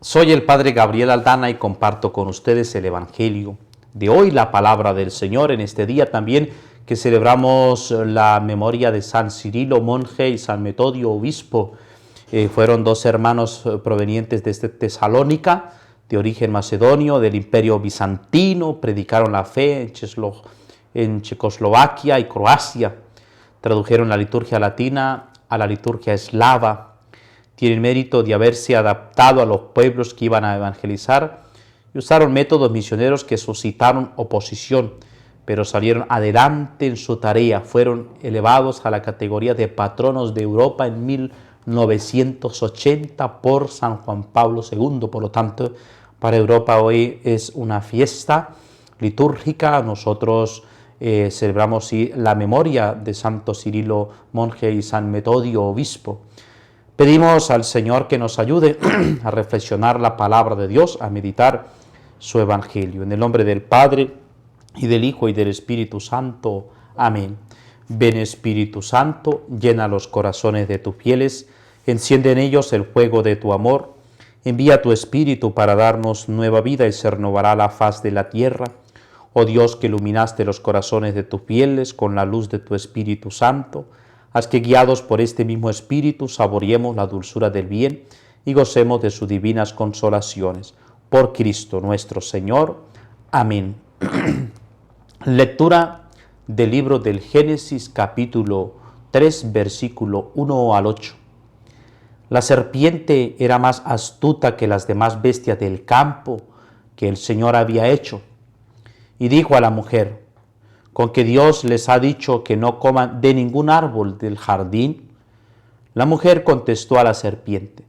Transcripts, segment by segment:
Soy el Padre Gabriel Aldana y comparto con ustedes el Evangelio de hoy, la palabra del Señor, en este día también que celebramos la memoria de San Cirilo, monje, y San Metodio, obispo. Fueron dos hermanos provenientes desde Tesalónica, de origen macedonio, del Imperio Bizantino, predicaron la fe en Checoslovaquia y Croacia, tradujeron la liturgia latina a la liturgia eslava. Tienen mérito de haberse adaptado a los pueblos que iban a evangelizar y usaron métodos misioneros que suscitaron oposición, pero salieron adelante en su tarea. Fueron elevados a la categoría de patronos de Europa en 1980 por San Juan Pablo II. Por lo tanto, para Europa hoy es una fiesta litúrgica. Nosotros celebramos la memoria de Santo Cirilo, monje, y San Metodio, obispo. Pedimos al Señor que nos ayude a reflexionar la palabra de Dios, a meditar su Evangelio. En el nombre del Padre, y del Hijo, y del Espíritu Santo. Amén. Ven, Espíritu Santo, llena los corazones de tus fieles, enciende en ellos el fuego de tu amor. Envía tu Espíritu para darnos nueva vida y se renovará la faz de la tierra. Oh Dios, que iluminaste los corazones de tus fieles con la luz de tu Espíritu Santo, haz que, guiados por este mismo Espíritu, saboreemos la dulzura del bien y gocemos de sus divinas consolaciones. Por Cristo nuestro Señor. Amén. Lectura del libro del Génesis, capítulo 3, versículo 1 al 8. La serpiente era más astuta que las demás bestias del campo que el Señor había hecho, y dijo a la mujer: ¿con que Dios les ha dicho que no coman de ningún árbol del jardín? La mujer contestó a la serpiente: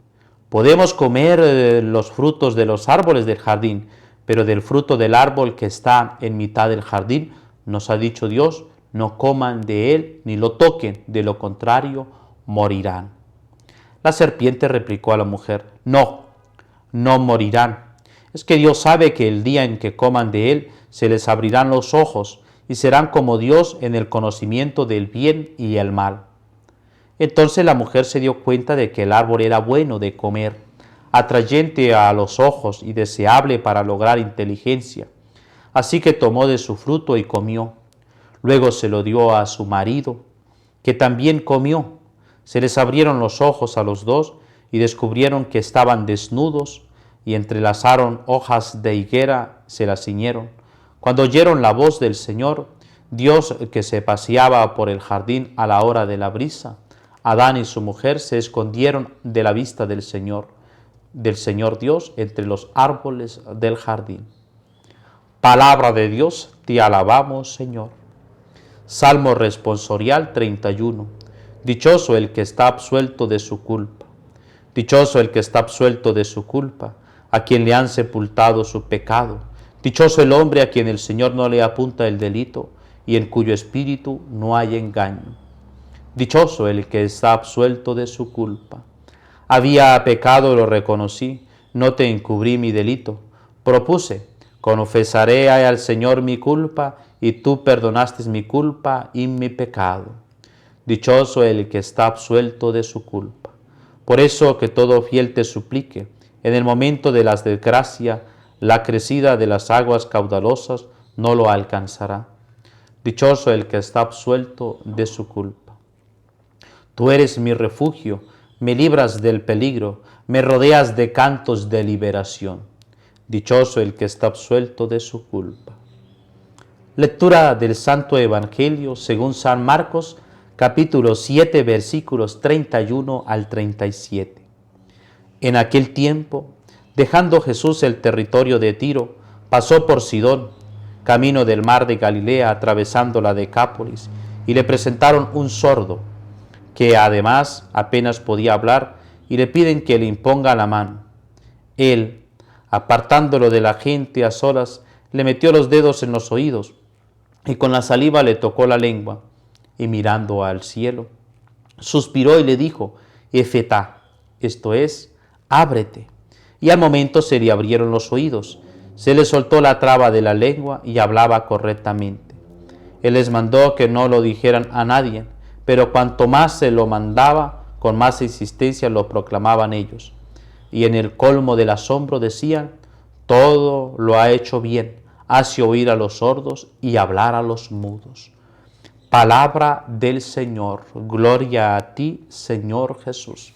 podemos comer los frutos de los árboles del jardín, pero del fruto del árbol que está en mitad del jardín, nos ha dicho Dios, no coman de él ni lo toquen, de lo contrario morirán. La serpiente replicó a la mujer: no morirán. Es que Dios sabe que el día en que coman de él se les abrirán los ojos y serán como Dios en el conocimiento del bien y el mal. Entonces la mujer se dio cuenta de que el árbol era bueno de comer, atrayente a los ojos y deseable para lograr inteligencia. Así que tomó de su fruto y comió. Luego se lo dio a su marido, que también comió. Se les abrieron los ojos a los dos y descubrieron que estaban desnudos, y entrelazaron hojas de higuera, se las ciñeron. Cuando oyeron la voz del Señor, Dios, que se paseaba por el jardín a la hora de la brisa, Adán y su mujer se escondieron de la vista del Señor Dios entre los árboles del jardín. Palabra de Dios, te alabamos, Señor. Salmo responsorial 31. Dichoso el que está absuelto de su culpa. Dichoso el que está absuelto de su culpa, a quien le han sepultado su pecado. Dichoso el hombre a quien el Señor no le apunta el delito y en cuyo espíritu no hay engaño. Dichoso el que está absuelto de su culpa. Había pecado, lo reconocí, no te encubrí mi delito. Propuse: confesaré al Señor mi culpa, y tú perdonaste mi culpa y mi pecado. Dichoso el que está absuelto de su culpa. Por eso que todo fiel te suplique, en el momento de las desgracias, la crecida de las aguas caudalosas no lo alcanzará. Dichoso el que está absuelto de su culpa. Tú eres mi refugio, me libras del peligro, me rodeas de cantos de liberación. Dichoso el que está absuelto de su culpa. Lectura del Santo Evangelio según San Marcos, capítulo 7, versículos 31 al 37. En aquel tiempo, dejando Jesús el territorio de Tiro, pasó por Sidón, camino del mar de Galilea, atravesando la Decápolis, y le presentaron un sordo, que además apenas podía hablar, y le piden que le imponga la mano. Él, apartándolo de la gente a solas, le metió los dedos en los oídos, y con la saliva le tocó la lengua, y mirando al cielo, suspiró y le dijo: Efetá, esto es, ábrete. Y al momento se le abrieron los oídos, se le soltó la traba de la lengua y hablaba correctamente. Él les mandó que no lo dijeran a nadie, pero cuanto más se lo mandaba, con más insistencia lo proclamaban ellos. y en el colmo del asombro decían: todo lo ha hecho bien, hace oír a los sordos y hablar a los mudos. Palabra del Señor, gloria a ti, Señor Jesús.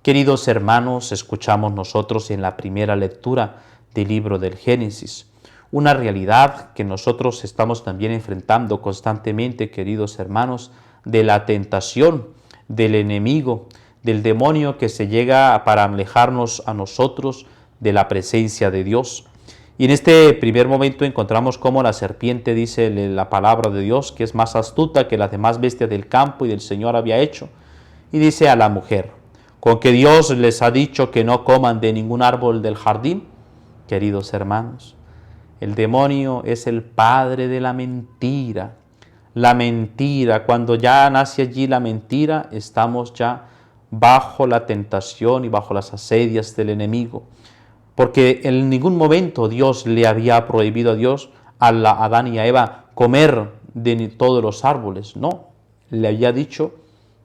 Queridos hermanos, escuchamos nosotros en la primera lectura del libro del Génesis una realidad que nosotros estamos también enfrentando constantemente, queridos hermanos, de la tentación del enemigo, del demonio que se llega para alejarnos a nosotros de la presencia de Dios. Y en este primer momento encontramos cómo la serpiente, dice la palabra de Dios, que es más astuta que las demás bestias del campo y del Señor había hecho. Y dice a la mujer: ¿con que Dios les ha dicho que no coman de ningún árbol del jardín? Queridos hermanos, el demonio es el padre de la mentira. La mentira, cuando ya nace allí la mentira, estamos ya bajo la tentación y bajo las asedias del enemigo. Porque en ningún momento Dios le había prohibido a Adán y a Eva comer de todos los árboles. No, le había dicho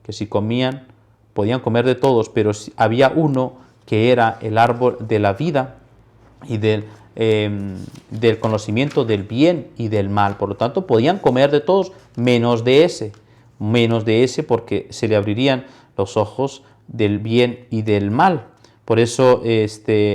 que si comían, podían comer de todos, pero había uno que era el árbol de la vida y del conocimiento del bien y del mal. Por lo tanto, podían comer de todos, menos de ese porque se le abrirían los ojos del bien y del mal. Por eso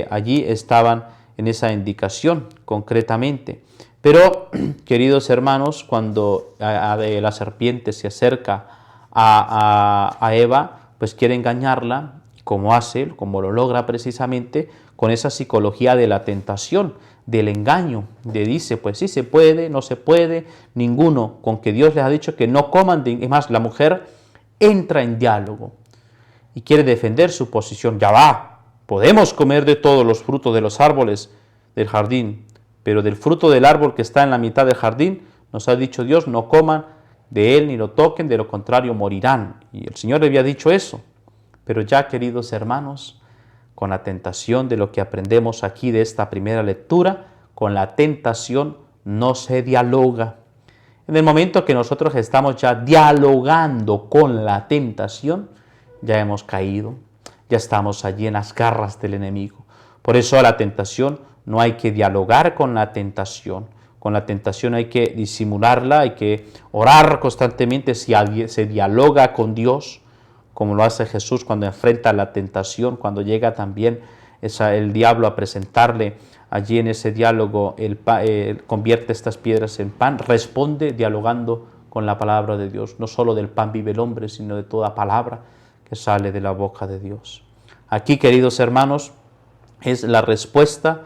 allí estaban en esa indicación concretamente. Pero, queridos hermanos, cuando la serpiente se acerca a Eva, pues quiere engañarla, como lo logra precisamente con esa psicología de la tentación, del engaño, de dice, pues sí se puede, no se puede, ninguno, con que Dios les ha dicho que no coman, es más, la mujer entra en diálogo y quiere defender su posición. Ya va, podemos comer de todos los frutos de los árboles del jardín, pero del fruto del árbol que está en la mitad del jardín, nos ha dicho Dios, no coman de él ni lo toquen, de lo contrario morirán. Y el Señor le había dicho eso. Pero ya, queridos hermanos, con la tentación de lo que aprendemos aquí de esta primera lectura, con la tentación no se dialoga. En el momento que nosotros estamos ya dialogando con la tentación, ya hemos caído, ya estamos allí en las garras del enemigo. Por eso a la tentación no hay que dialogar con la tentación. Con la tentación hay que disimularla, hay que orar constantemente. Si alguien se dialoga con Dios, como lo hace Jesús cuando enfrenta la tentación, cuando llega también el diablo a presentarle allí en ese diálogo, convierte estas piedras en pan, responde dialogando con la palabra de Dios. No solo del pan vive el hombre, sino de toda palabra que sale de la boca de Dios. Aquí, queridos hermanos, es la respuesta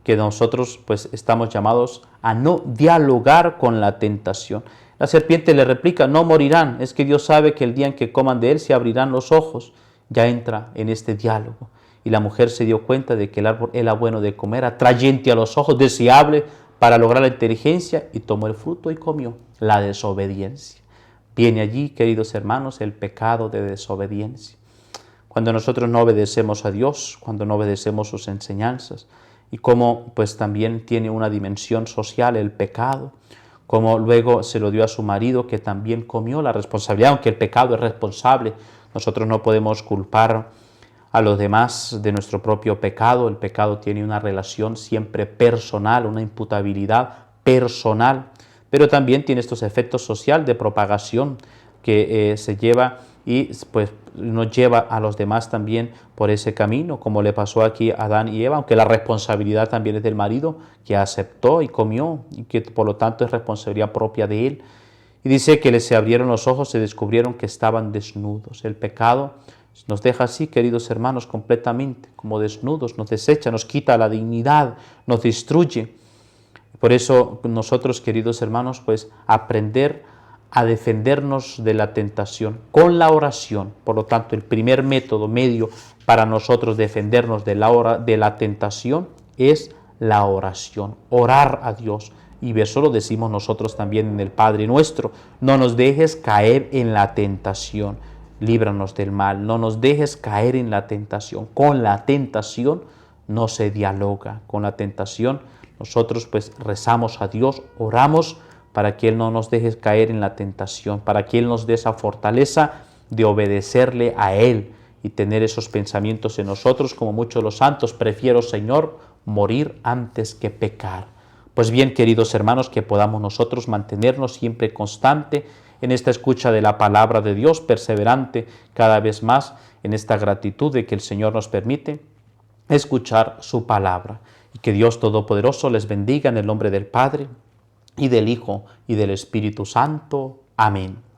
que nosotros pues estamos llamados a no dialogar con la tentación. La serpiente le replica: no morirán, es que Dios sabe que el día en que coman de él se abrirán los ojos. Ya entra en este diálogo. Y la mujer se dio cuenta de que el árbol era bueno de comer, atrayente a los ojos, deseable para lograr la inteligencia, y tomó el fruto y comió. La desobediencia. Viene allí, queridos hermanos, el pecado de desobediencia. Cuando nosotros no obedecemos a Dios, cuando no obedecemos sus enseñanzas, y como pues también tiene una dimensión social el pecado, como luego se lo dio a su marido, que también comió la responsabilidad, aunque el pecado es responsable. Nosotros no podemos culpar a los demás de nuestro propio pecado. El pecado tiene una relación siempre personal, una imputabilidad personal, pero también tiene estos efectos sociales de propagación que se lleva y pues nos lleva a los demás también por ese camino, como le pasó aquí a Adán y Eva, aunque la responsabilidad también es del marido, que aceptó y comió, y que por lo tanto es responsabilidad propia de él. Y dice que les se abrieron los ojos, se descubrieron que estaban desnudos. El pecado nos deja así, queridos hermanos, completamente como desnudos, nos desecha, nos quita la dignidad, nos destruye. Por eso nosotros, queridos hermanos, pues aprender a defendernos de la tentación con la oración. Por lo tanto, el primer medio para nosotros defendernos de la tentación es la oración, orar a Dios. Y eso lo decimos nosotros también en el Padre Nuestro: no nos dejes caer en la tentación, líbranos del mal. No nos dejes caer en la tentación. Con la tentación no se dialoga. Con la tentación nosotros pues rezamos a Dios, oramos para que Él no nos deje caer en la tentación, para que Él nos dé esa fortaleza de obedecerle a Él y tener esos pensamientos en nosotros, como muchos de los santos: prefiero, Señor, morir antes que pecar. Pues bien, queridos hermanos, que podamos nosotros mantenernos siempre constante en esta escucha de la palabra de Dios, perseverante cada vez más en esta gratitud de que el Señor nos permite escuchar su palabra. Y que Dios Todopoderoso les bendiga en el nombre del Padre, y del Hijo, y del Espíritu Santo. Amén.